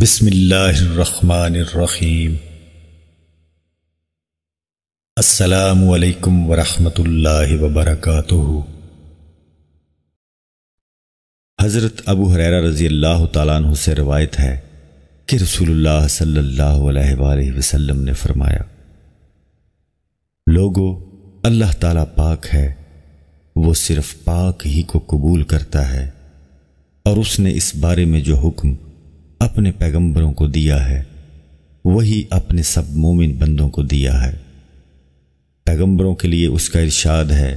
بسم اللہ الرحمن الرحیم۔ السلام علیکم ورحمۃ اللہ وبرکاتہ۔ حضرت ابو ہریرہ رضی اللہ تعالیٰ عنہ سے روایت ہے کہ رسول اللہ صلی اللہ علیہ وآلہ وسلم نے فرمایا، لوگو، اللہ تعالیٰ پاک ہے، وہ صرف پاک ہی کو قبول کرتا ہے، اور اس نے اس بارے میں جو حکم اپنے پیغمبروں کو دیا ہے وہی اپنے سب مومن بندوں کو دیا ہے۔ پیغمبروں کے لیے اس کا ارشاد ہے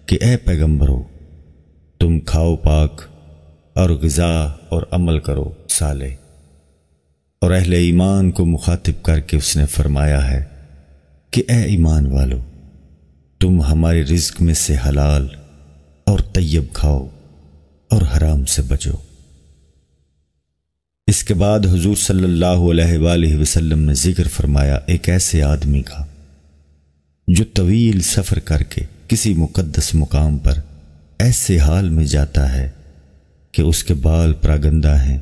کہ اے پیغمبروں، تم کھاؤ پاک اور غذا اور عمل کرو صالح۔ اور اہل ایمان کو مخاطب کر کے اس نے فرمایا ہے کہ اے ایمان والو، تم ہمارے رزق میں سے حلال اور طیب کھاؤ اور حرام سے بچو۔ اس کے بعد حضور صلی اللہ علیہ وآلہ وسلم نے ذکر فرمایا ایک ایسے آدمی کا جو طویل سفر کر کے کسی مقدس مقام پر ایسے حال میں جاتا ہے کہ اس کے بال پراگندہ ہیں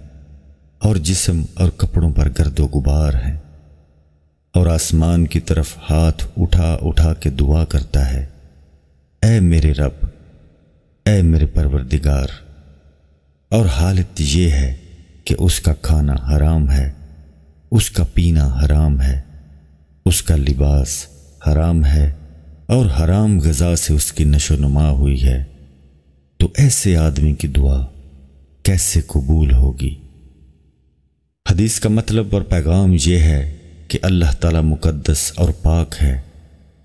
اور جسم اور کپڑوں پر گرد و غبار ہیں، اور آسمان کی طرف ہاتھ اٹھا اٹھا کے دعا کرتا ہے، اے میرے رب، اے میرے پروردگار۔ اور حالت یہ ہے کہ اس کا کھانا حرام ہے، اس کا پینا حرام ہے، اس کا لباس حرام ہے، اور حرام غذا سے اس کی نشو و نما ہوئی ہے، تو ایسے آدمی کی دعا کیسے قبول ہوگی؟ حدیث کا مطلب اور پیغام یہ ہے کہ اللہ تعالیٰ مقدس اور پاک ہے،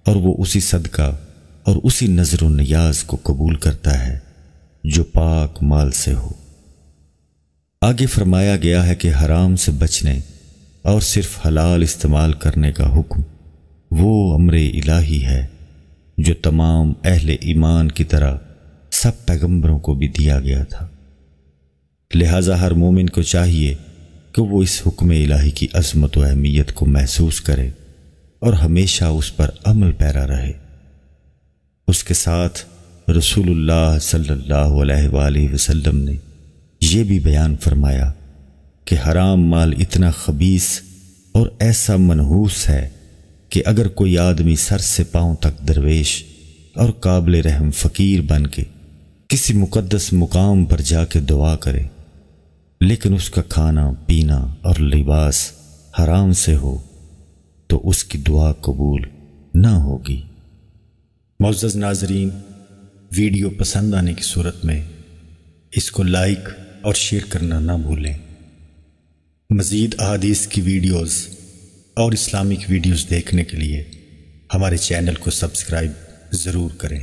اور وہ اسی صدقہ اور اسی نظر و نیاز کو قبول کرتا ہے جو پاک مال سے ہو۔ آگے فرمایا گیا ہے کہ حرام سے بچنے اور صرف حلال استعمال کرنے کا حکم وہ امر الہی ہے جو تمام اہل ایمان کی طرح سب پیغمبروں کو بھی دیا گیا تھا، لہٰذا ہر مومن کو چاہیے کہ وہ اس حکم الہی کی عظمت و اہمیت کو محسوس کرے اور ہمیشہ اس پر عمل پیرا رہے۔ اس کے ساتھ رسول اللہ صلی اللہ علیہ وآلہ وسلم نے یہ بھی بیان فرمایا کہ حرام مال اتنا خبیث اور ایسا منحوس ہے کہ اگر کوئی آدمی سر سے پاؤں تک درویش اور قابل رحم فقیر بن کے کسی مقدس مقام پر جا کے دعا کرے، لیکن اس کا کھانا پینا اور لباس حرام سے ہو، تو اس کی دعا قبول نہ ہوگی۔ معزز ناظرین، ویڈیو پسند آنے کی صورت میں اس کو لائک اور شیئر کرنا نہ بھولیں۔ مزید احادیث کی ویڈیوز اور اسلامک ویڈیوز دیکھنے کے لیے ہمارے چینل کو سبسکرائب ضرور کریں۔